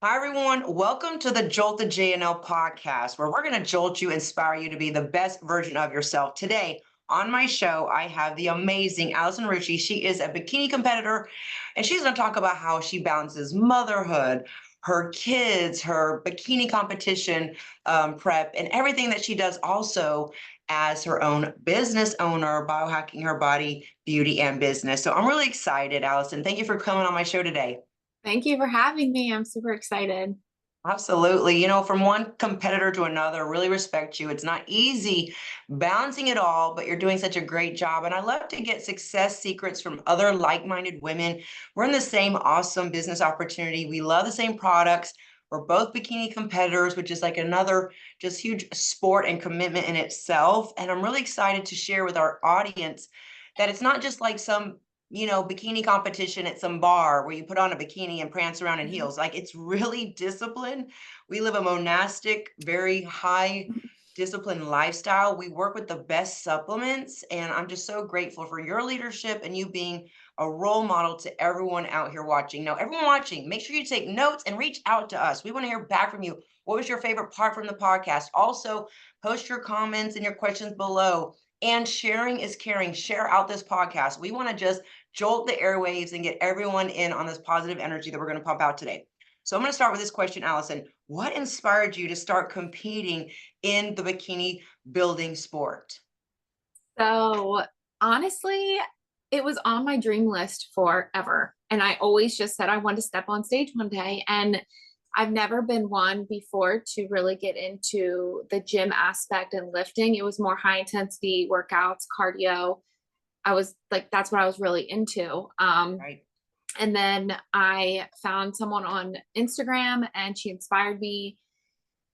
Hi, everyone. Welcome to the Jolt the JNL podcast, where we're going to jolt you, inspire you to be the best version of yourself. Today, on my show, I have the amazing Allison Rucci. She is a bikini competitor, and she's going to talk about how she balances motherhood, her kids, her bikini competition prep, and everything that she does also as her own business owner, biohacking her body, beauty, and business. So I'm really excited, Allison. Thank you for coming on my show today. Thank you for having me. I'm super excited. Absolutely. From one competitor to another, really respect you. It's not easy balancing it all, but you're doing such a great job. And I love to get success secrets from other like-minded women. We're in the same awesome business opportunity. We love the same products. We're both bikini competitors, which is like another just huge sport and commitment in itself. And I'm really excited to share with our audience that it's not just like some bikini competition at some bar where you put on a bikini and prance around in Mhm. heels. Like it's really disciplined. We live a monastic, very high disciplined lifestyle. We work with the best supplements. And I'm just so grateful for your leadership and you being a role model to everyone out here watching. Now, everyone watching, make sure you take notes and reach out to us. We want to hear back from you. What was your favorite part from the podcast? Also, post your comments and your questions below. And sharing is caring. Share out this podcast. We want to just jolt the airwaves and get everyone in on this positive energy that we're going to pump out today. So I'm going to start with this question, Allison. What inspired you to start competing in the bikini building sport? So, honestly, it was on my dream list forever. And I always just said I wanted to step on stage one day. And I've never been one before to really get into the gym aspect and lifting. It was more high intensity workouts, cardio. I was like, that's what I was really into. Right. And then I found someone on Instagram and she inspired me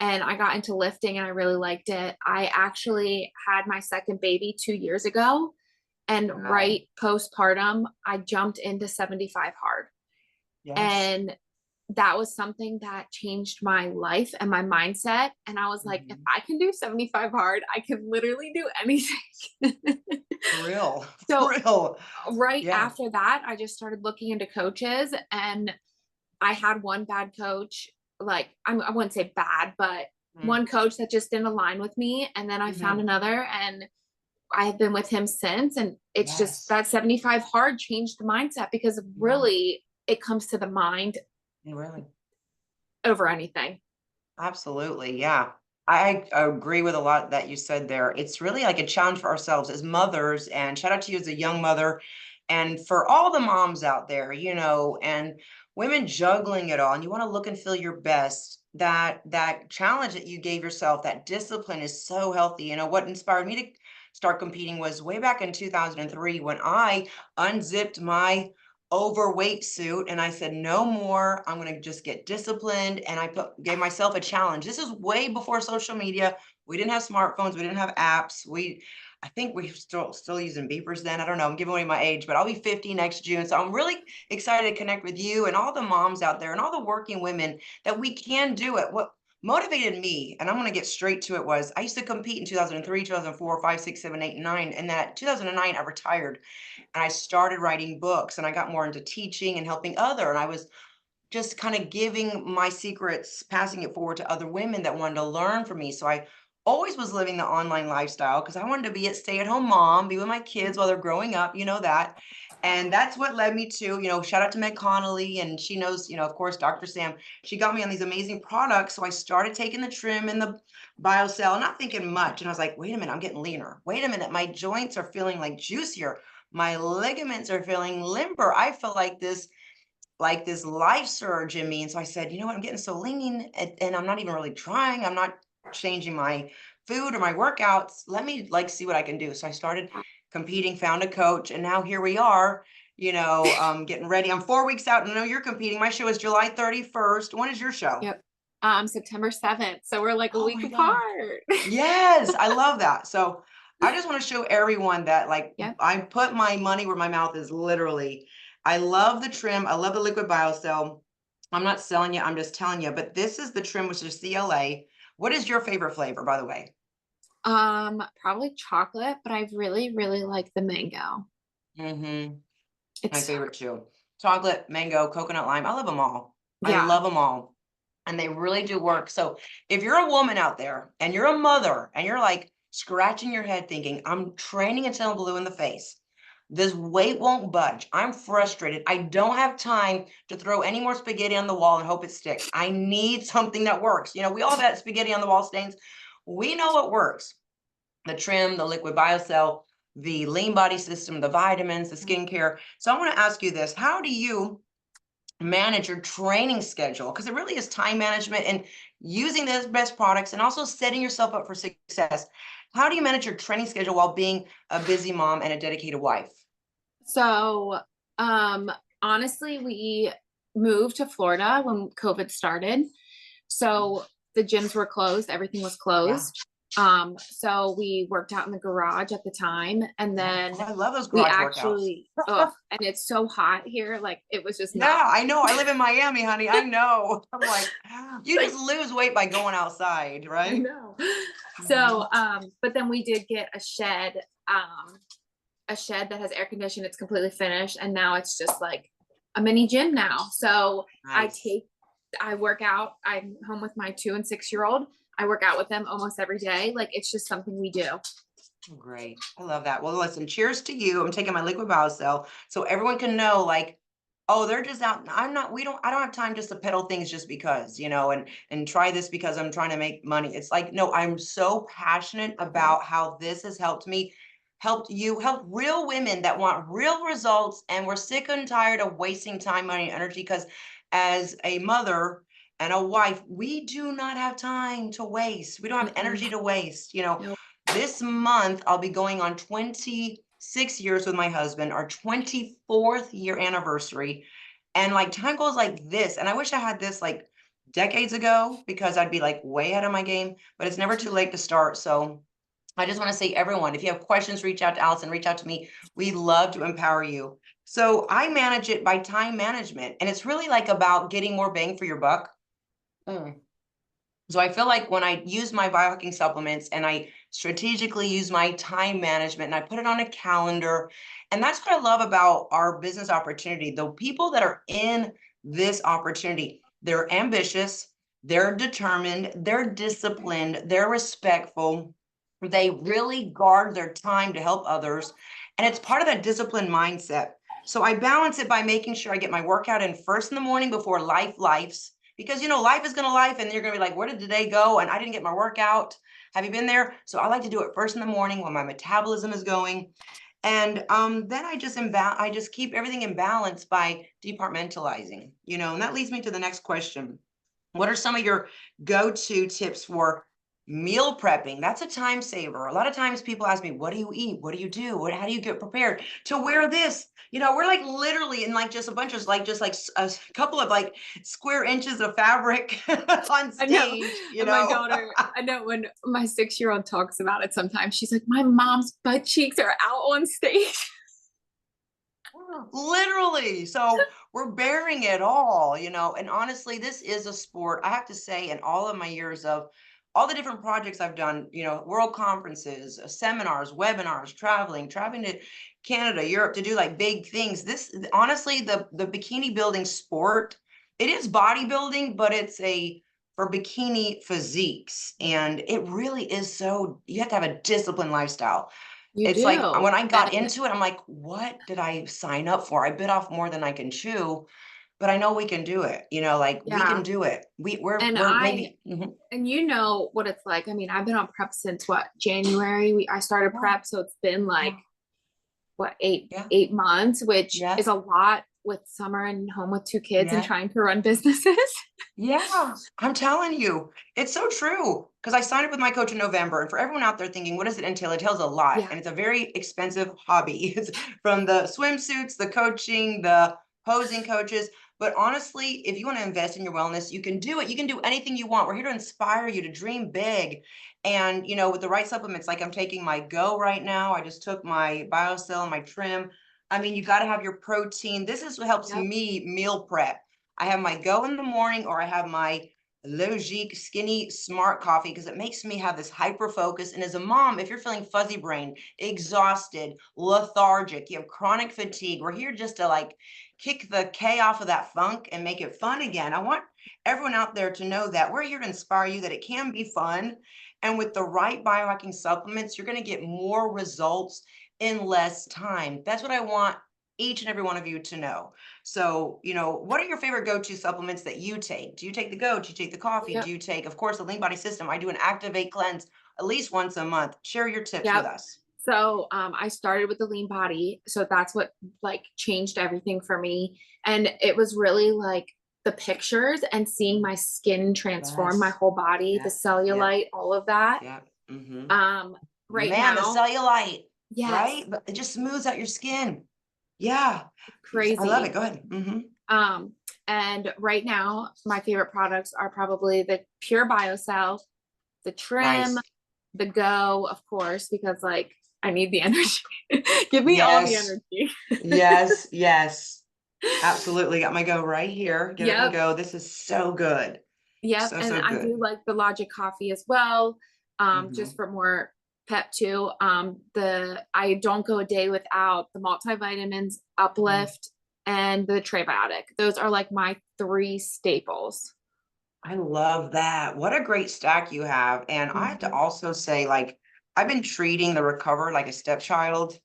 and I got into lifting and I really liked it. I actually had my second baby 2 years ago. And Wow. right postpartum, I jumped into 75 hard. Yes. And that was something that changed my life and my mindset. And I was like, if Mhm. I can do 75 hard, I can literally do anything. For real. For So, real. right Yeah. after that, I just started looking into coaches and I had one bad coach, like I wouldn't say bad, but Mm. one coach that just didn't align with me. And then I found Mhm. another and I have been with him since. And it's just Yes. that 75 hard changed the mindset because Yeah. really it comes to the mind Really. over anything. Absolutely. Yeah. I agree with a lot that you said there. It's really like a challenge for ourselves as mothers. And shout out to you as a young mother. And for all the moms out there, and women juggling it all, and you want to look and feel your best. That challenge that you gave yourself, that discipline is so healthy. What inspired me to start competing was way back in 2003 when I unzipped my overweight suit and I said no more. I'm going to just get disciplined and gave myself a challenge. This is way before social media. We didn't have smartphones, we didn't have apps. I think we still using beepers then. I don't know. I'm giving away my age, but I'll be 50 next June. So I'm really excited to connect with you and all the moms out there and all the working women that we can do it. What motivated me, and I'm going to get straight to it, was I used to compete in 2003, 2004, 5, 6, 7, 8, 9. And that 2009, I retired and I started writing books and I got more into teaching and helping other. And I was just kind of giving my secrets, passing it forward to other women that wanted to learn from me. So I always was living the online lifestyle because I wanted to be a stay-at-home mom, be with my kids while they're growing up, that. And that's what led me to, shout out to Meg Connolly. And she knows, of course, Dr. Sam. She got me on these amazing products. So I started taking the trim and the BioCell, not thinking much. And I was like, wait a minute, I'm getting leaner. Wait a minute, my joints are feeling like juicier. My ligaments are feeling limber. I feel like this life surge in me. And so I said, you know what? I'm getting so lean and I'm not even really trying. I'm not changing my food or my workouts. Let me see what I can do. So I started competing, found a coach, and now here we are, getting ready. I'm 4 weeks out and I know you're competing. My show is July 31st. When is your show? Yep. September 7th. So we're like a Oh week my God. apart. Yes, I love that. So I just want to show everyone that like Yep. I put my money where my mouth is literally. I love the trim. I love the liquid biocell. I'm not selling you, I'm just telling you, but this is the trim, which is CLA. What is your favorite flavor, by the way? Probably chocolate, but I really, really like the mango. Mm-hmm. My It's favorite too. Chocolate, mango, coconut lime. I love them all. I yeah. love them all. and they really do work. So if you're a woman out there and you're a mother and you're like scratching your head thinking, I'm training until I'm blue in the face. This weight won't budge. I'm frustrated. I don't have time to throw any more spaghetti on the wall and hope it sticks. I need something that works. You know, we all have that spaghetti on the wall stains. We know what works. The trim, the liquid biocell, the lean body system, the vitamins, the skincare. So I want to ask you this. How do you manage your training schedule? Because it really is time management and using those best products and also setting yourself up for success. How do you manage your training schedule while being a busy mom and a dedicated wife? So, um, honestly, we moved to Florida when COVID started. So the gyms were closed, everything was Yeah. closed. So we worked out in the garage at the time, and Yeah. then Oh, I love those we garage workouts. actually, oh, and it's so hot here, like it was just not Yeah, I know. I live in Miami, honey. I know. I'm like, you like just lose weight by going outside, I right? know. Mhm. So, but then we did get a shed that has air conditioning. It's completely finished, and now it's just like a mini gym now. So Nice. I work out. I'm home with my 2 and 6 year old. I work out with them almost every day. Like it's just something we do. Oh, great. I love that. Well, listen, cheers to you. I'm taking my liquid biocell so everyone can know, like, oh, they're just out. I'm not, I don't have time just to peddle things just because, and try this because I'm trying to make money. It's like, no, I'm so passionate about how this has helped me, helped you, helped real women that want real results. And we're sick and tired of wasting time, money, and energy because as a mother, and a wife, we do not have time to waste. We don't have Mm-mm. energy to waste. Nope. This month, I'll be going on 26 years with my husband, our 24th year anniversary. And like time goes like this. And I wish I had this like decades ago because I'd be like way ahead of my game, but it's never too late to start. So I just want to say, everyone, if you have questions, reach out to Allison, reach out to me. We love to empower you. So I manage it by time management. And it's really like about getting more bang for your buck. Mm. So I feel like when I use my biohacking supplements and I strategically use my time management and I put it on a calendar, and that's what I love about our business opportunity. The people that are in this opportunity, they're ambitious, they're determined, they're disciplined, they're respectful. They really guard their time to help others. And it's part of that disciplined mindset. So I balance it by making sure I get my workout in first in the morning before life's because life is gonna life and you're gonna be like, where did the day go? And I didn't get my workout. Have you been there? So I like to do it first in the morning when my metabolism is going. And then I just keep everything in balance by departmentalizing, and that leads me to the next question. What are some of your go-to tips for meal prepping? That's a time saver. A lot of times people ask me, what do you eat? What do you do? How do you get prepared to wear this? We're like literally in like just a bunch of like just like a couple of like square inches of fabric on I know. stage, And my daughter, I know when my 6 year old talks about it sometimes, she's like, my mom's butt cheeks are out on stage. Literally. So we're bearing it all, and honestly, this is a sport. I have to say, in all of my years of all the different projects I've done, world conferences, seminars, webinars, traveling to Canada, Europe to do like big things. This honestly, the bikini building sport, it is bodybuilding, but it's a for bikini physiques. And it really is so you have to have a disciplined lifestyle. You It's like do. when I got And into it, I'm like, what did I sign up for? I bit off more than I can chew, but I know we can do it. Like we can yeah. do it. We're And we're maybe mhm. and you know what it's like. I mean, I've been on prep since what, January? I started Yeah, prep, so it's been like yeah, what, eight yeah, 8 months, which is yes, a lot with summer and home with 2 kids and yeah. trying to run businesses. Yeah, I'm telling you, it's so true. Because I signed up with my coach in November, and for everyone out there thinking, what does it entail? It entails a lot, Yeah. and it's a very expensive hobby. It's from the swimsuits, the coaching, the posing coaches. But honestly, if you want to invest in your wellness, you can do it. You can do anything you want. We're here to inspire you to dream big. And with the right supplements, like I'm taking my Go right now. I just took my BioCell and my Trim. I mean, you got to have your protein. This is what helps Yep. me meal prep. I have my Go in the morning or I have my Logique Skinny Smart Coffee because it makes me have this hyper focus. And as a mom, if you're feeling fuzzy brain, exhausted, lethargic, you have chronic fatigue, we're here just to like kick the K off of that funk and make it fun again. I want everyone out there to know that we're here to inspire you that it can be fun. And with the right biohacking supplements, you're going to get more results in less time. That's what I want each and every one of you to know. So, what are your favorite go-to supplements that you take? Do you take the goat? Do you take the coffee? Do Yep. you take, of course, the Lean Body System? I do an Activate Cleanse at least once a month. Share your tips with Yep. us. So I started with the lean body. So that's what like changed everything for me. And it was really like the pictures and seeing my skin transform, my Yes. whole body, the Yep. Yep. cellulite, all of that. Yep. Mm-hmm. Um, right Man, the now, cellulite, yes, right? But it just smooths out your skin. Yeah. I love it. crazy. Go ahead. Mm-hmm. Um, and right now, my favorite products are probably the Pure BioCell, the Trim, Nice. the Go, of course, because like I need the energy. Give me all the Yes. energy. Yes. Yes. Absolutely. Got my go right here. Get up and Yep. go. This is so good. Yep. So, And so I do good. like the Logic coffee as well. Mm-hmm. Just for more pep too. I don't go a day without the multivitamins, Uplift, and the Trebiotic. Those are like my three staples. I love that. What a great stack you have. And I have to Mhm. also say, like, I've been treating the Recover like a stepchild,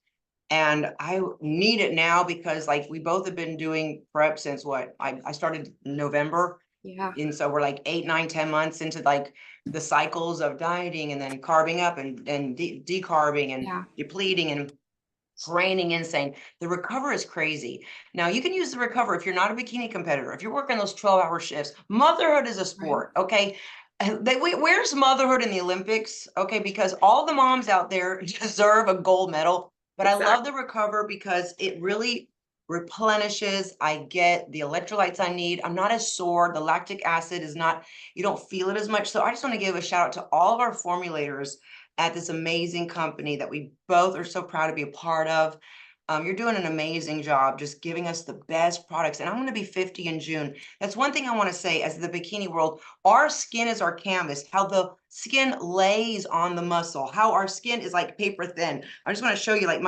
and I need it now because, like, we both have been doing prep since what? I started in November. Yeah. And so we're like 8, 9, 10 months into like the cycles of dieting and then carving up and decarbing and Yeah. depleting and draining insane. The Recover is crazy. Now you can use the Recover if you're not a bikini competitor, if you're working those 12-hour shifts. Motherhood is a Right. sport, okay? Where's motherhood in the Olympics? Okay, because all the moms out there deserve a gold medal. But I love Exactly. the Recover because it really replenishes. I get the electrolytes I need. I'm not as sore. The lactic acid is not, you don't feel it as much. So I just want to give a shout out to all of our formulators at this amazing company that we both are so proud to be a part of. You're doing an amazing job just giving us the best products. And I'm going to be 50 in June. That's one thing I want to say as the bikini world, our skin is our canvas, how the skin lays on the muscle, how our skin is like paper thin. I just want to show you like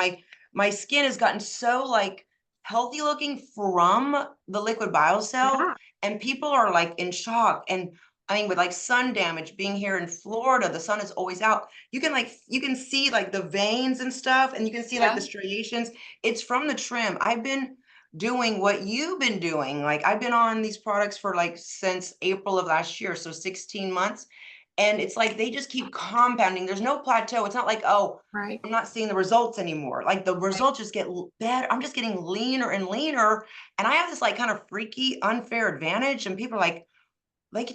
my skin has gotten so like healthy looking from the liquid biocell Yeah. and people are like in shock. And I mean, with like sun damage being here in Florida, the sun is always out. You can see like the veins and stuff, and you can see like the Yeah. striations. It's from the trim. I've been doing what you've been doing. Like I've been on these products for like since April of last year, so 16 months. And it's like they just keep compounding. There's no plateau. It's not like, oh, Right. I'm not seeing the results anymore. Like the Right. results just get better. I'm just getting leaner and leaner. And I have this like kind of freaky, unfair advantage. And people are like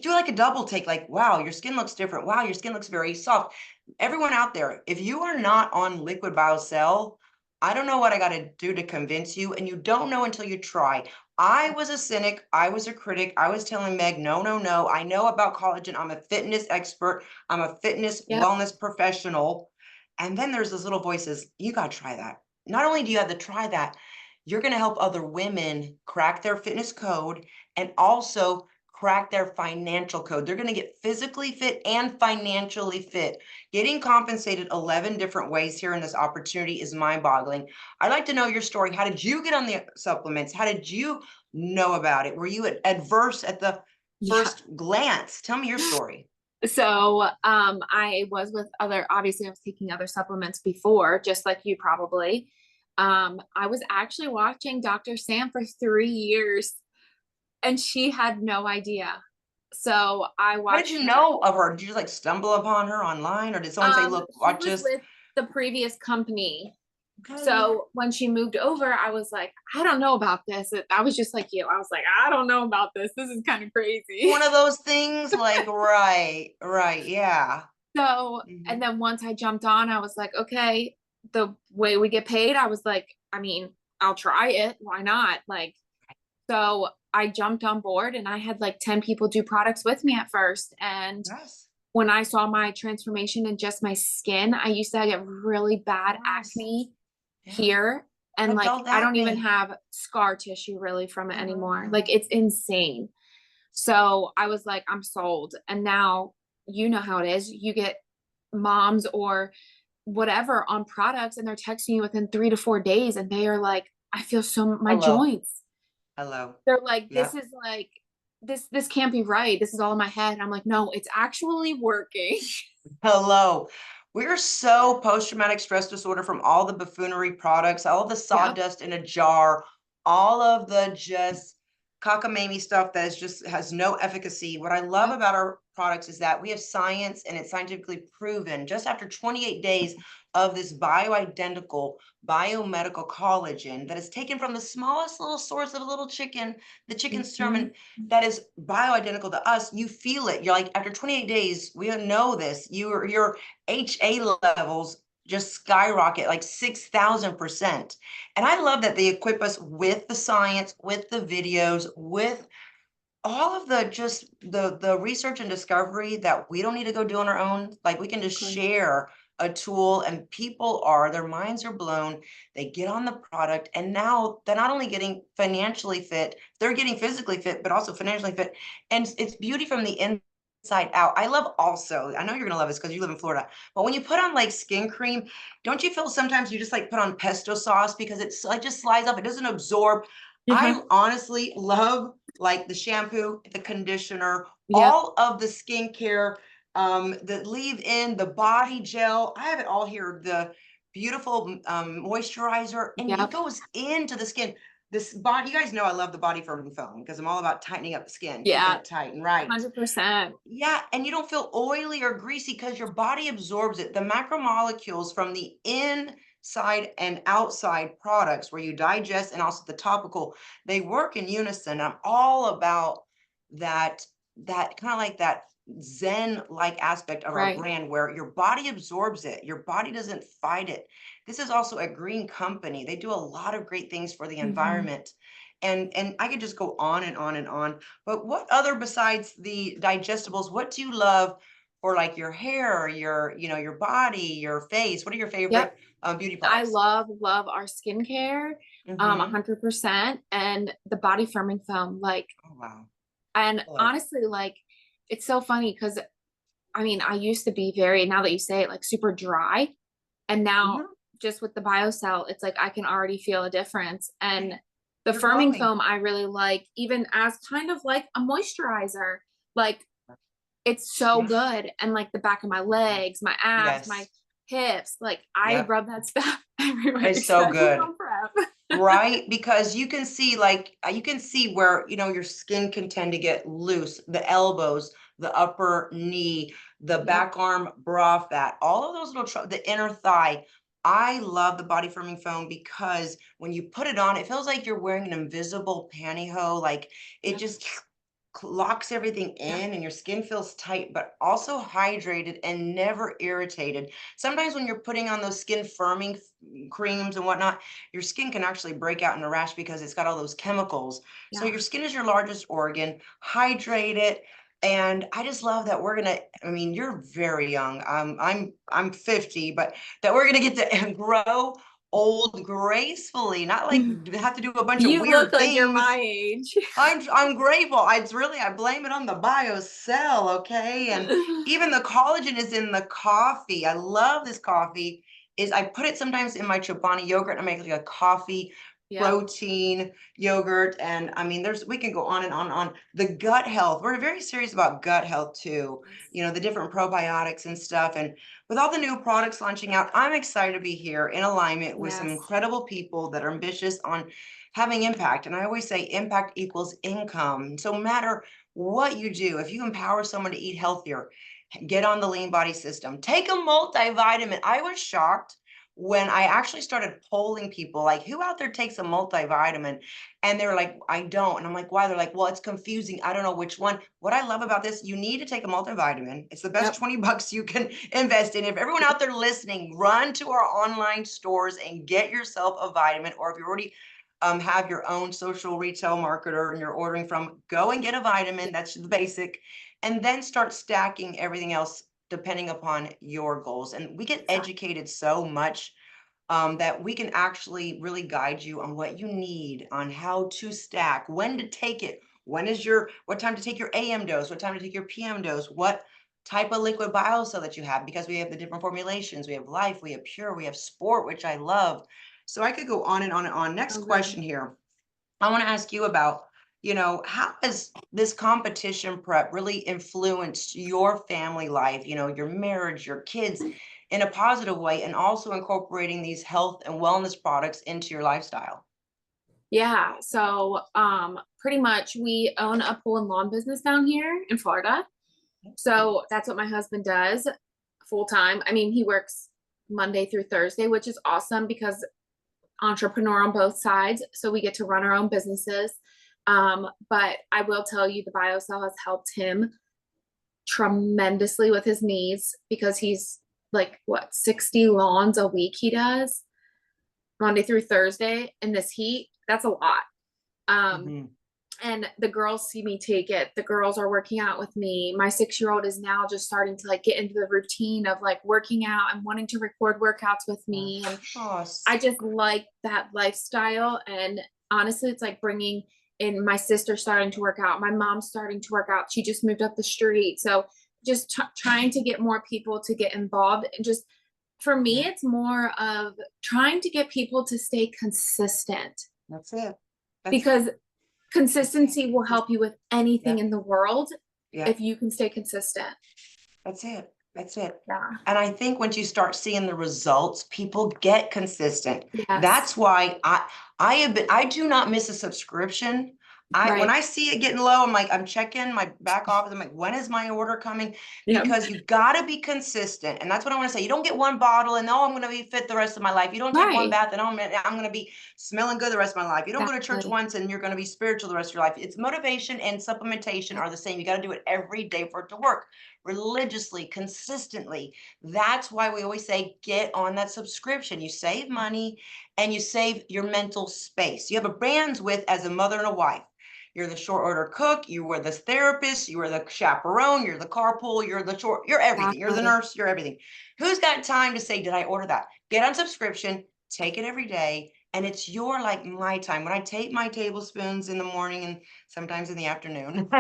do like a double take, like, wow, your skin looks different. Wow, your skin looks very soft. Everyone out there, if you are not on liquid biocell, I don't know what I got to do to convince you. And you don't know until you try. I was a cynic. I was a critic. I was telling Meg, no, no, no. I know about collagen. I'm a fitness expert. I'm a fitness Yep. wellness professional. And then there's this little voices, you got to try that. Not only do you have to try that, you're going to help other women crack their fitness code and also crack their financial code. They're going to get physically fit and financially fit. Getting compensated 11 different ways here in this opportunity is mind boggling. I'd like to know your story. How did you get on the supplements? How did you know about it? Were you adverse at the Yeah. first glance? Tell me your story. So I was with other, obviously I was taking other supplements before, just like you probably. I was actually watching Dr. Sam for 3 years and she had no idea. So I How did you watched her. know of her? Did you just like stumble upon her online or did someone say, look, She watch was this? with the previous company. Okay. So when she moved over, I was like, I don't know about this. I was just like you. I was like, I don't know about this. This is kind of crazy. One of those things like, right, right. Yeah. So, and Mhm. then once I jumped on, I was like, okay, the way we get paid, I was like, I mean, I'll try it. Why not? Like, so I jumped on board and I had like 10 people do products with me at first. And Yes. when I saw my transformation in just my skin, I used to get really bad Yes. acne Yeah. here. And like, Adult I don't even acne. have scar tissue really from it anymore. Uh-huh. Like, it's insane. So I was like, I'm sold. And now you know how it is. You get moms or whatever on products and they're texting you within 3 to 4 days and they are like, I feel so my Hello. joints. Hello. They're like, this Yep. is like this can't be right. This is all in my head. And I'm like, no, it's actually working. Hello. We're so post-traumatic stress disorder from all the buffoonery products, all the Yep. sawdust in a jar, all of the just cockamamie stuff that is just has no efficacy. What I love Yep. about our products is that we have science and it's scientifically proven just after 28 days of this bioidentical biomedical collagen that is taken from the smallest little source of a little chicken, the chicken Mhm. sermon that is bioidentical to us. You feel it. You're like, after 28 days, we know this. Your HA levels just skyrocket like 6,000%. And I love that they equip us with the science, with the videos, with all of the just the research and discovery that we don't need to go do on our own. Like we can just Exactly. share a tool and people are their minds are blown. They get on the product and now they're not only getting financially fit, they're getting physically fit, but also financially fit. And it's beauty from the inside out. I love also, I know you're gonna love this because you live in Florida, but when you put on like skin cream, don't you feel sometimes you just like put on pesto sauce because it's like just slides off, it doesn't absorb. Yeah. I honestly love like the shampoo, the conditioner, Yep. all of the skincare, the leave-in, the body gel. I have it all here. The beautiful moisturizer, and it Yep. goes into the skin. This body, you guys know I love the body firming foam because I'm all about tightening up the skin, keeping Yeah. it tight and right. 100%. Yeah, and you don't feel oily or greasy because your body absorbs it. The macromolecules from the inside and outside products where you digest and also the topical, they work in unison. I'm all about that, that kind of like that Zen-like aspect of our Right. brand where your body absorbs it. Your body doesn't fight it. This is also a green company. They do a lot of great things for the Hmm. environment. And I could just go on and on and on, but what other besides the digestibles, what do you love for like your hair, your, your body, your face? What are your favorite Yep. beauty I products? love our skincare, Mm-hmm. 100%. And the body firming foam, like, Oh, wow. and Hello. honestly, like, it's so funny because I mean, I used to be very, now that you say it, like super dry. And now Hmm. just with the biocell, it's like I can already feel a difference. And the You're firming glowing. foam I really like, even as kind of like a moisturizer. Like it's so Yeah. good. And like the back of my legs, my abs, my Yes. hips, like I Yep. rub that stuff everywhere, It's so especially good. on prep. Right? Because you can see like you can see where, your skin can tend to get loose, the elbows, the upper knee, the Yep. back arm bra fat, all of those little the inner thigh. I love the body firming foam because when you put it on, it feels like you're wearing an invisible pantyhose. Like it Yep. just locks everything Yep. in and your skin feels tight, but also hydrated and never irritated. Sometimes when you're putting on those skin firming creams and whatnot, your skin can actually break out in a rash because it's got all those chemicals. So Yeah. your skin is your largest organ. Hydrate it. And I just love that we're gonna. I mean, you're very young. I'm 50, but that we're gonna get to grow old gracefully, not like have to do a bunch of You look weird like you're my things. age. I'm grateful. It's really I blame it on the biocell, okay? And even the collagen is in the coffee. I love this coffee. Is I put it sometimes in my Chobani yogurt and I make like a coffee Yep. protein yogurt. And I mean, we can go on and on and on. The gut health. We're very serious about gut health too. Yes. The different probiotics and stuff. And with all the new products launching out, I'm excited to be here in alignment with some Yes. incredible people that are ambitious on having impact. And I always say impact equals income. So no matter what you do, if you empower someone to eat healthier, get on the lean body system, take a multivitamin. I was shocked when I actually started polling people, like, who out there takes a multivitamin? And they're like, I don't. And I'm like, why? They're like, well, it's confusing. I don't know which one. What I love about this, you need to take a multivitamin. It's the best Yep. 20 bucks you can invest in. If everyone out there listening, run to our online stores and get yourself a vitamin. Or if you already have your own social retail marketer and you're ordering from, go and get a vitamin. Yep. That's the basic. And then start stacking everything else depending upon your goals. And we get Exactly. educated so much that we can actually really guide you on what you need, on how to stack, when to take it, what time to take your AM dose, what time to take your PM dose, what type of liquid biocell that you have, because we have the different formulations. We have Life, we have Pure, we have Sport, which I love. So I could go on and on and on. Next So good. question here. I want to ask you about, how has this competition prep really influenced your family life, your marriage, your kids in a positive way, and also incorporating these health and wellness products into your lifestyle? Yeah. So pretty much we own a pool and lawn business down here in Florida. So that's what my husband does full time. I mean, he works Monday through Thursday, which is awesome because entrepreneur on both sides. So we get to run our own businesses. But I will tell you, the BioCell has helped him tremendously with his knees because he's like, what, 60 lawns a week he does Monday through Thursday in this heat. That's a lot. Um, Hmm. and the girls see me take it. The girls are working out with me. My 6-year-old is now just starting to like get into the routine of like working out and wanting to record workouts with me. And Oh, I just like that lifestyle. And honestly, it's like bringing in my sister starting to work out. My mom's starting to work out. She just moved up the street. So just trying to get more people to get involved. And just for me, yeah, it's more of trying to get people to stay consistent that's it. That's it. because That's it. consistency will help you with anything Yeah, in the world yeah. if you can stay consistent. That's it. That's it. Yeah. And I think once you start seeing the results, people get consistent. Yes. That's why I do not miss a subscription. When Right. I see it getting low, I'm checking my back office. I'm like, when is my order coming? Yep. Because you gotta be consistent. And that's what I want to say. You don't get one bottle and I'm gonna be fit the rest of my life. You don't take one Right. bath and I'm gonna be smelling good the rest of my life. You don't go to church Exactly. once and you're gonna be spiritual the rest of your life. It's motivation and supplementation are the same. You got to do it every day for it to work religiously, consistently. That's why we always say get on that subscription. You save money and you save your mental space. You have a bandwidth as a mother and a wife. You're the short order cook, you were the therapist, you were the chaperone, you're the carpool, you're everything. You're the Exactly. nurse, you're everything. Who's got time to say, did I order that? Get on subscription, take it every day. And it's your like my time. When I take my tablespoons in the morning and sometimes in the afternoon,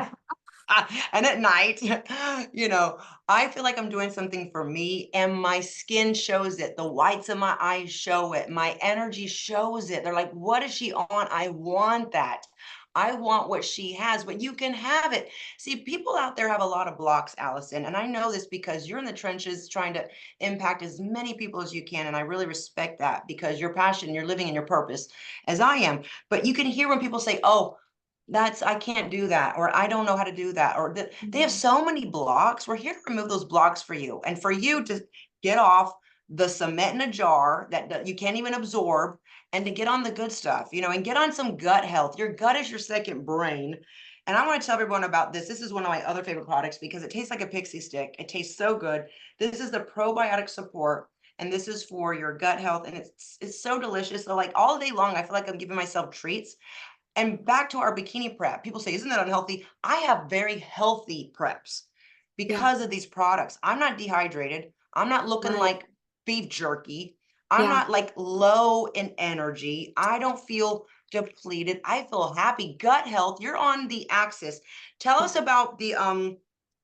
and at night, you know, I feel like I'm doing something for me, and my skin shows it. The whites of my eyes show it. My energy shows it. They're like, what is she on? I want that. I want what she has, but you can have it. See, people out there have a lot of blocks, Allison, and I know this because you're in the trenches trying to impact as many people as you can. And I really respect that because your passion, you're living in your purpose as I am. But you can hear when people say, oh, I can't do that, or I don't know how to do that, or they have Mhm. so many blocks. We're here to remove those blocks for you and for you to get off the cement in a jar that you can't even absorb and to get on the good stuff, and get on some gut health. Your gut is your second brain. And I want to tell everyone about this. This is one of my other favorite products because it tastes like a pixie stick. It tastes so good. This is the probiotic support. And this is for your gut health. And it's so delicious. So like all day long, I feel like I'm giving myself treats. And back to our bikini prep, people say, isn't that unhealthy? I have very healthy preps Yeah. because of these products. I'm not dehydrated. I'm not looking Right. like beef jerky. I'm Yeah. not like low in energy. I don't feel depleted. I feel happy. Gut health, you're on the axis. Tell us about the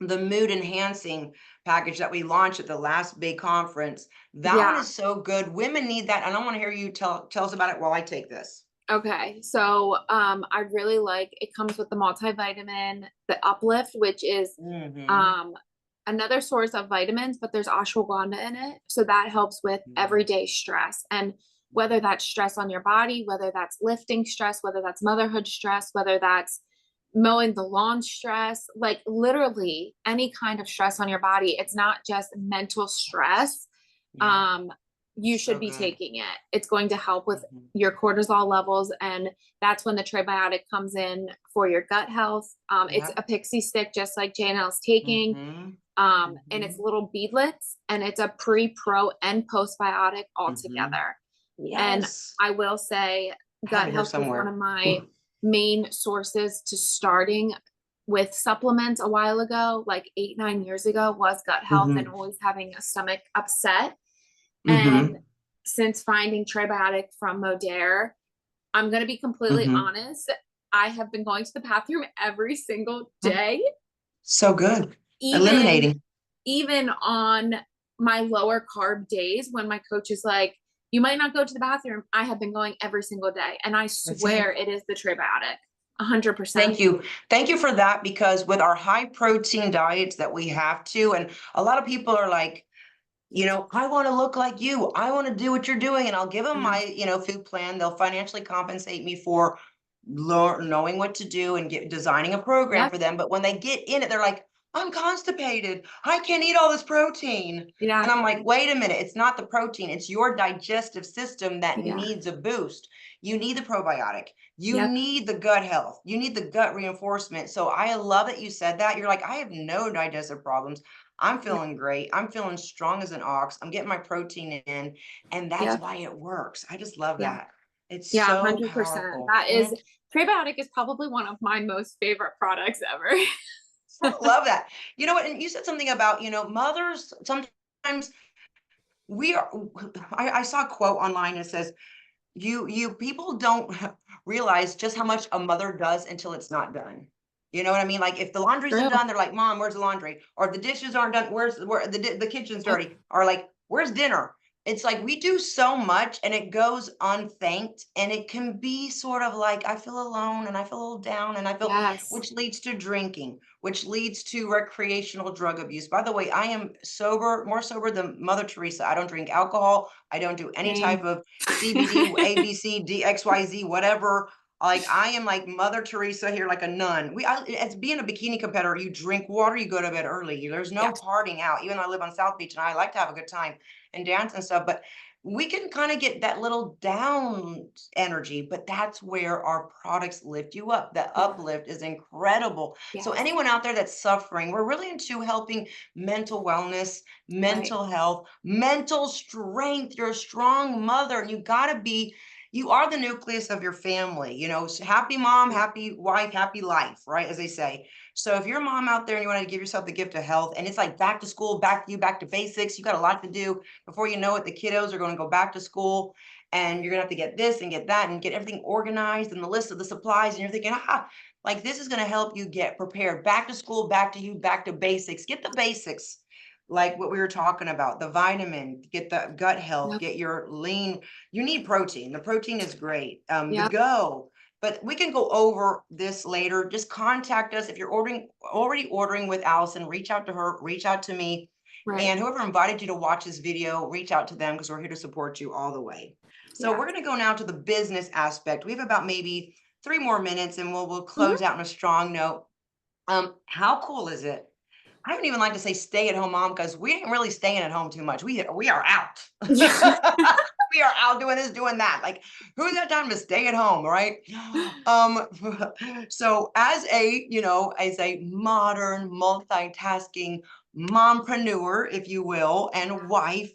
mood enhancing package that we launched at the last big conference. That one Yeah. is so good. Women need that. And I want to hear you tell us about it while I take this. Okay. So I really like it comes with the multivitamin, the uplift, which is Hmm. um another source of vitamins, but there's ashwagandha in it. So that helps with Mm, everyday stress. And whether that's stress on your body, whether that's lifting stress, whether that's motherhood stress, whether that's mowing the lawn stress, like literally any kind of stress on your body. It's not just mental stress. yeah, Um, you should so be good. taking it. It's going to help with Mhm, your cortisol levels, and that's when the prebiotic comes in for your gut health. It's yeah, a pixie stick, just like JNL's taking. mhm, And it's mhm, little beadlets, and it's a pre, pro, and postbiotic all mhm. together. And Yes. I will say, I have gut it here health was one somewhere. of my main sources to starting with supplements a while ago, like 8, 9 years ago, was gut health and Mhm, always having a stomach upset. And mhm, since finding Trebiotic from Modere, I'm going to be completely mhm, honest. I have been going to the bathroom every single Mm, day, so good. even Eliminating. even on my lower carb days when my coach is like, you might not go to the bathroom. I have been going every single day. And I That's it. swear it is the Tribiotic. 100%. Thank you. Thank you for that because with our high protein diets that we have to, and a lot of people are like, I want to look like you. I want to do what you're doing. And I'll give them Yeah. my, food plan. They'll financially compensate me for knowing what to do and designing a program Yep. for them. But when they get in it, they're like, I'm constipated. I can't eat all this protein. Yeah. And I'm like, wait a minute. It's not the protein. It's your digestive system that Yeah. needs a boost. You need the probiotic. You Yep. need the gut health. You need the gut reinforcement. So I love that you said that. You're like, I have no digestive problems. I'm Yep. feeling great. I'm feeling strong as an ox. I'm getting my protein in, and that's Yep. why it works. I just love Yeah. that. It's Yeah. so 100%. powerful. That is, Tribiotic is probably one of my most favorite products ever. I love that. You know what? And you said something about, mothers sometimes we are. I saw a quote online that says, you people don't realize just how much a mother does until it's not done. You know what I mean? Like if the laundry isn't True. done, they're like, "Mom, where's the laundry?" Or if the dishes aren't done, where the kitchen's Yep. dirty? Or like, "Where's dinner?" It's like we do so much and it goes unthanked and it can be sort of like I feel alone and I feel a little down and I feel Yes. which leads to drinking, which leads to recreational drug abuse. By the way, I am sober, more sober than Mother Teresa. I don't drink alcohol. I don't do any Same. type of CBD, ABC, XYZ, whatever. Like I am like Mother Teresa here, like a nun. As being a bikini competitor, you drink water, you go to bed early. There's no Yes. partying out. Even though I live on South Beach and I like to have a good time and dance and stuff, but we can kind of get that little down energy, but that's where our products lift you up. The Yeah. uplift is incredible. So Yes. anyone out there that's suffering, we're really into helping mental wellness, Right. mental health, mental strength. You're a strong mother and you are the nucleus of your family, happy mom, Yeah. happy wife, happy life, right? As they say. So if you're a mom out there and you want to give yourself the gift of health and it's like back to school, back to basics, you got a lot to do before you know it, the kiddos are going to go back to school and you're going to have to get this and get that and get everything organized and the list of the supplies. And you're thinking, like this is going to help you get prepared back to school, back to you, back to basics, get the basics like what we were talking about, the vitamin, get the gut health, Yep. get your lean. You need protein. The protein is great. The Yep. go, but we can go over this later. Just contact us if you're already ordering with Allison. Reach out to her. Reach out to me, Right. and whoever invited you to watch this video, reach out to them because we're here to support you all the way. So Yeah. we're going to go now to the business aspect. We have about maybe 3 more minutes, and we'll close Mhm. out on a strong note. How cool is it? I don't even like to say stay at home mom because we ain't really staying at home too much. We are out. Yeah. We are out doing this, doing that. Like, who's got time to stay at home, right? Um, so as a modern multitasking mompreneur, if you will, and wife,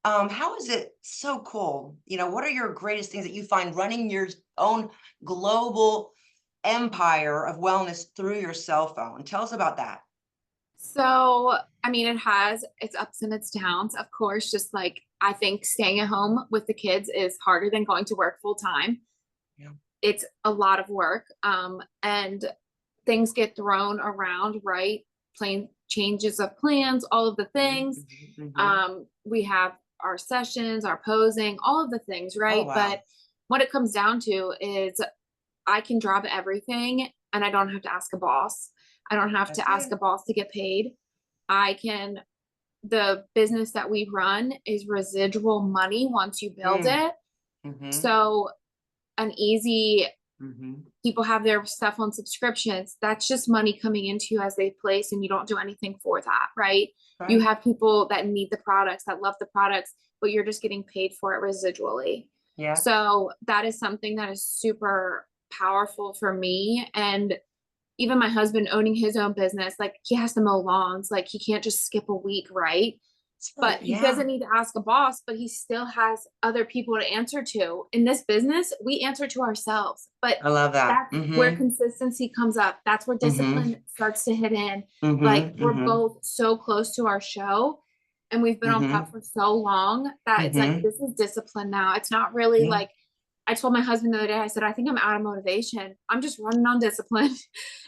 how is it so cool? What are your greatest things that you find running your own global empire of wellness through your cell phone? Tell us about that. So, I mean, it has its ups and its downs, of course. Just like I think staying at home with the kids is harder than going to work full time. Yeah. It's a lot of work. And things get thrown around, right? Plan changes of plans, all of the Mhm, things. mhm, mhm. We have our sessions, our posing, all of the things, Oh, right? wow. But what it comes down to is I can drop everything and I don't have to ask a boss. I don't have That's to ask it. a boss to get paid. I can, the business that we run is residual money once you build Mm, it. mhm, So, an easy, mhm. people have their stuff on subscriptions. That's just money coming into you as they place, and you don't do anything for that, right? You Right. have people that need the products, that love the products, but you're just getting paid for it residually. Yeah. So, that is something that is super powerful for me. And even my husband owning his own business, like he has to mow lawns, like he can't just skip a week, right? So, But he yeah, doesn't need to ask a boss, but he still has other people to answer to. In this business, we answer to ourselves, but I love that. that's where Mhm, consistency comes up. That's where mhm, discipline starts to hit in. Like mhm, we're mhm, both so close to our show and we've been on pup mhm, for so long that it's like, mhm. this is discipline now. It's not really Yeah. like I told my husband the other day, I said, I think I'm out of motivation. I'm just running on discipline.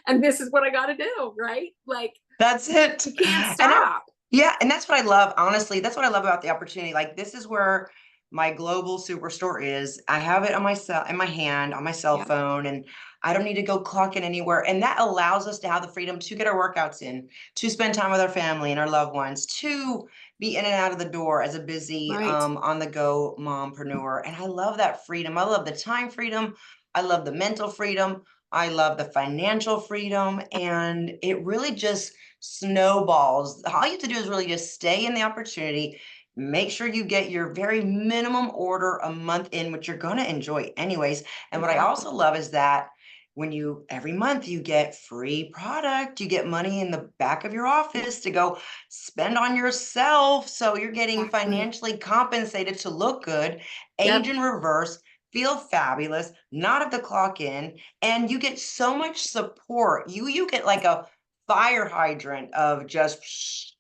And this is what I got to do, right? Like, That's it. you can't And stop. yeah, and that's what I love. Honestly, that's what I love about the opportunity. Like this is where my global superstore is. I have it on my cell in my hand on my cell Yeah. phone, and I don't need to go clock in anywhere. And that allows us to have the freedom to get our workouts in, to spend time with our family and our loved ones, to be in and out of the door as a busy Right. on the go mompreneur. And I love that freedom. I love the time freedom. I love the mental freedom. I love the financial freedom. And it really just snowballs. All you have to do is really just stay in the opportunity. Make sure you get your very minimum order a month in, which you're going to enjoy anyways. And what I Exactly. also love is that when you every month you get free product, you get money in the back of your Yeah. office to go spend on yourself. So you're getting Exactly. financially compensated to look good, age Yep. in reverse, feel fabulous, not have to clock in, and you get so much support. You get like a fire hydrant of just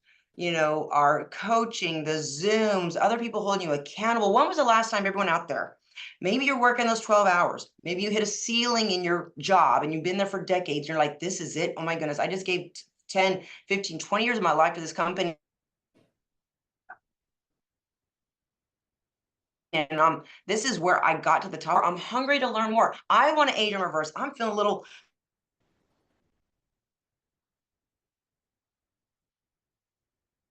our coaching, the Zooms, other people holding you accountable. When was the last time everyone out there? Maybe you're working those 12 hours. Maybe you hit a ceiling in your job and you've been there for decades. You're like, this is it. Oh my goodness. I just gave 10, 15, 20 years of my life to this company. And this is where I got to the top. I'm hungry to learn more. I want to age in reverse. I'm feeling a little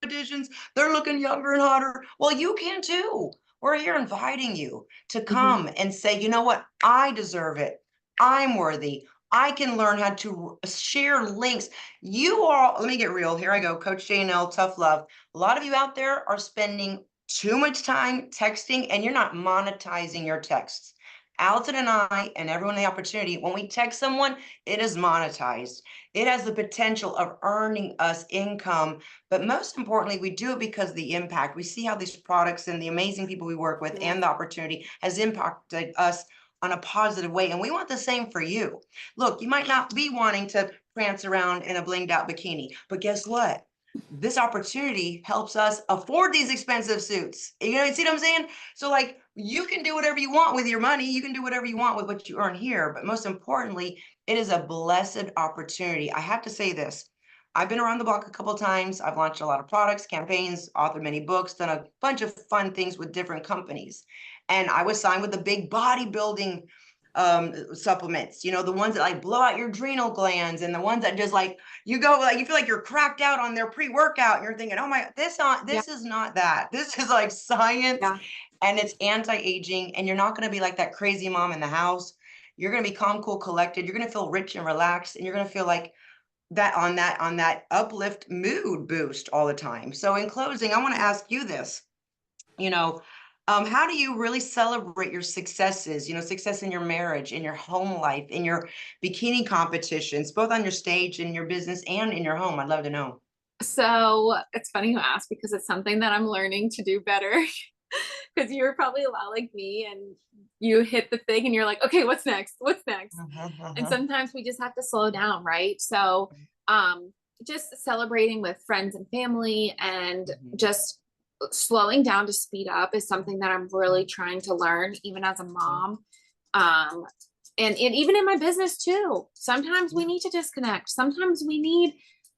editions, they're looking younger and hotter. Well, you can too. We're here inviting you to Hmm. come and say, you know what? I deserve it. I'm worthy. I can learn how to share links. You are, let me get real. Here I go. Coach J&L, tough love. A lot of you out there are spending too much time texting and you're not monetizing your texts. Alton and I and everyone in the opportunity, when we text someone, it is monetized. It has the potential of earning us income, but most importantly, we do it because of the impact. We see how these products and the amazing people we work with Yeah. and the opportunity has impacted us on a positive way. And we want the same for you. Look, you might not be wanting to prance around in a blinged out bikini, but guess what? This opportunity helps us afford these expensive suits. You see what I'm saying? So, like, you can do whatever you want with your money. You can do whatever you want with what you earn here. But most importantly, it is a blessed opportunity. I have to say this. I've been around the block a couple of times. I've launched a lot of products, campaigns, authored many books, done a bunch of fun things with different companies. And I was signed with the big bodybuilding supplements, the ones that like blow out your adrenal glands and the ones that just like you go like you feel like you're cracked out on their pre-workout and you're thinking, oh my, Yeah. this is not that. This is like science Yeah. and it's anti-aging, and you're not going to be like that crazy mom in the house. You're going to be calm, cool, collected. You're going to feel rich and relaxed, and you're going to feel like that uplift mood boost all the time. So in closing, I want to ask you this, you know, how do you really celebrate your successes, success in your marriage, in your home life, in your bikini competitions, both on your stage, in your business, and in your home? I'd love to know. So it's funny you ask because it's something that I'm learning to do better. Because you're probably a lot like me and you hit the thing and you're like, okay, what's next? What's next? Mhm, And mhm, sometimes we just have to slow down, right? So, um, just celebrating with friends and family and mhm, just slowing down to speed up is something that I'm really trying to learn, even as a mhm. mom. Um, and even in my business too, sometimes we Yeah, need to disconnect. Sometimes we need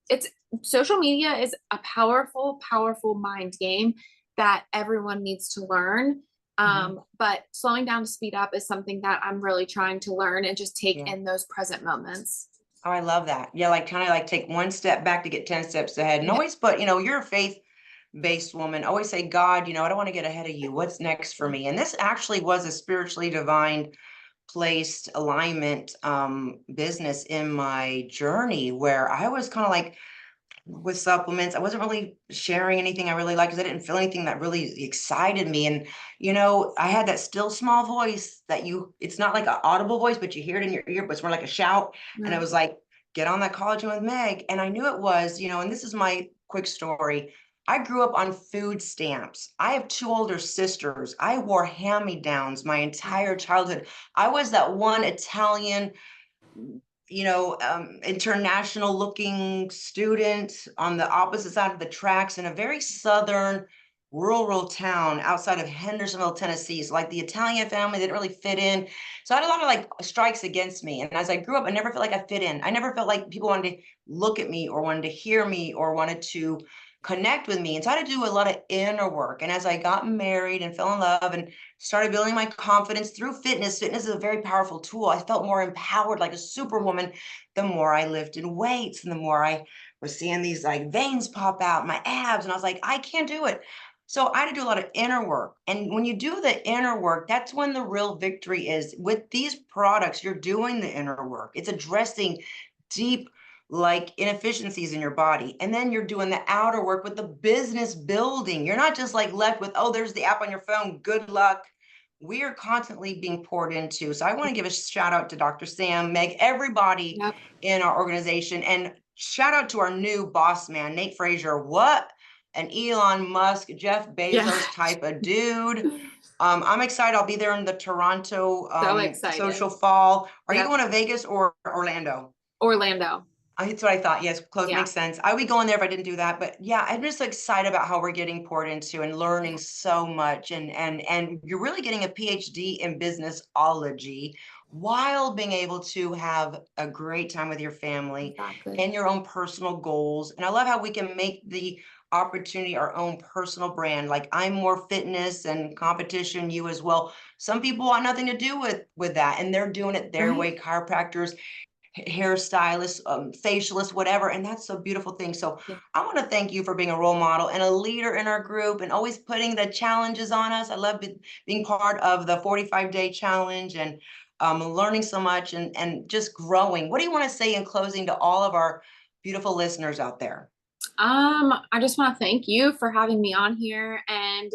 it's social media is a powerful, powerful mind game that everyone needs to learn. mhm, But slowing down to speed up is something that I'm really trying to learn and just take yeah. in those present moments. Oh, I love that. Yeah, like kind of like take one step back to get 10 steps ahead. And Yeah. always put, you're a faith-based woman. Always say, God, I don't want to get ahead of you. What's next for me? And this actually was a spiritually divine placed alignment business in my journey where I was kind of like with supplements. I wasn't really sharing anything I really liked because I didn't feel anything that really excited me. And, I had that still small voice that it's not like an audible voice, but you hear it in your ear, but it's more like a shout. And it Right. was like, get on that collagen with Meg. And I knew it was, and this is my quick story. I grew up on food stamps. I have two older sisters. I wore hand-me-downs my entire childhood. I was that one Italian international looking student on the opposite side of the tracks in a very southern rural town outside of Hendersonville, Tennessee. So like the Italian family didn't really fit in. So I had a lot of like strikes against me. And as I grew up, I never felt like I fit in. I never felt like people wanted to look at me or wanted to hear me or wanted to connect with me. And so I had to do a lot of inner work. And as I got married and fell in love and started building my confidence through fitness, fitness is a very powerful tool. I felt more empowered like a superwoman the more I lifted weights and the more I was seeing these like veins pop out, my abs. And I was like, I can't do it. So I had to do a lot of inner work. And when you do the inner work, that's when the real victory is. With these products, you're doing the inner work. It's addressing deep like inefficiencies in your body. And then you're doing the outer work with the business building. You're not just like left with, oh, there's the app on your phone. Good luck. We are constantly being poured into. So I want to give a shout out to Dr. Sam, Meg, everybody Yep. in our organization. And shout out to our new boss man, Nate Frazier. What an Elon Musk, Jeff Yeah. Bezos type of dude. I'm excited. I'll be there in the Toronto So excited. social fall. Are you Yep. going to Vegas or Orlando? Orlando. That's what I thought. Yes, close Yeah. makes sense. I would be going there if I didn't do that. But yeah, I'm just excited about how we're getting poured into and learning Yeah. so much. And you're really getting a PhD in businessology while being able to have a great time with your family Exactly. and your own personal goals. And I love how we can make the opportunity our own personal brand. Like I'm more fitness and competition, you as well. Some people want nothing to do with that, and they're doing it their Right. way. Chiropractors, hairstylist, facialist, whatever. And that's a beautiful thing. So Yeah. I want to thank you for being a role model and a leader in our group and always putting the challenges on us. I love being part of the 45-day challenge and learning so much and just growing. What do you want to say in closing to all of our beautiful listeners out there? I just want to thank you for having me on here, and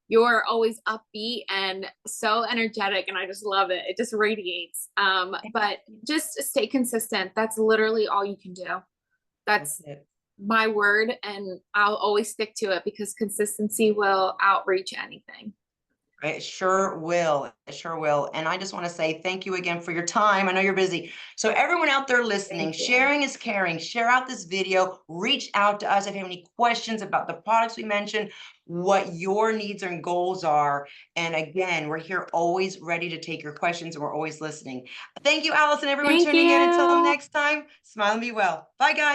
you're always upbeat and so energetic, and I just love it. It just radiates. But just stay consistent. That's literally all you can do. That's That's it. my word, and I'll always stick to it because consistency will outreach anything. It sure will. It sure will. And I just want to say thank you again for your time. I know you're busy. So everyone out there listening, Thank you. sharing is caring. Share out this video. Reach out to us if you have any questions about the products we mentioned, what your needs and goals are. And again, we're here always ready to take your questions and we're always listening. Thank you, Allison, everyone Thank tuning in. Until you. next time, smile and be well. Bye, guys.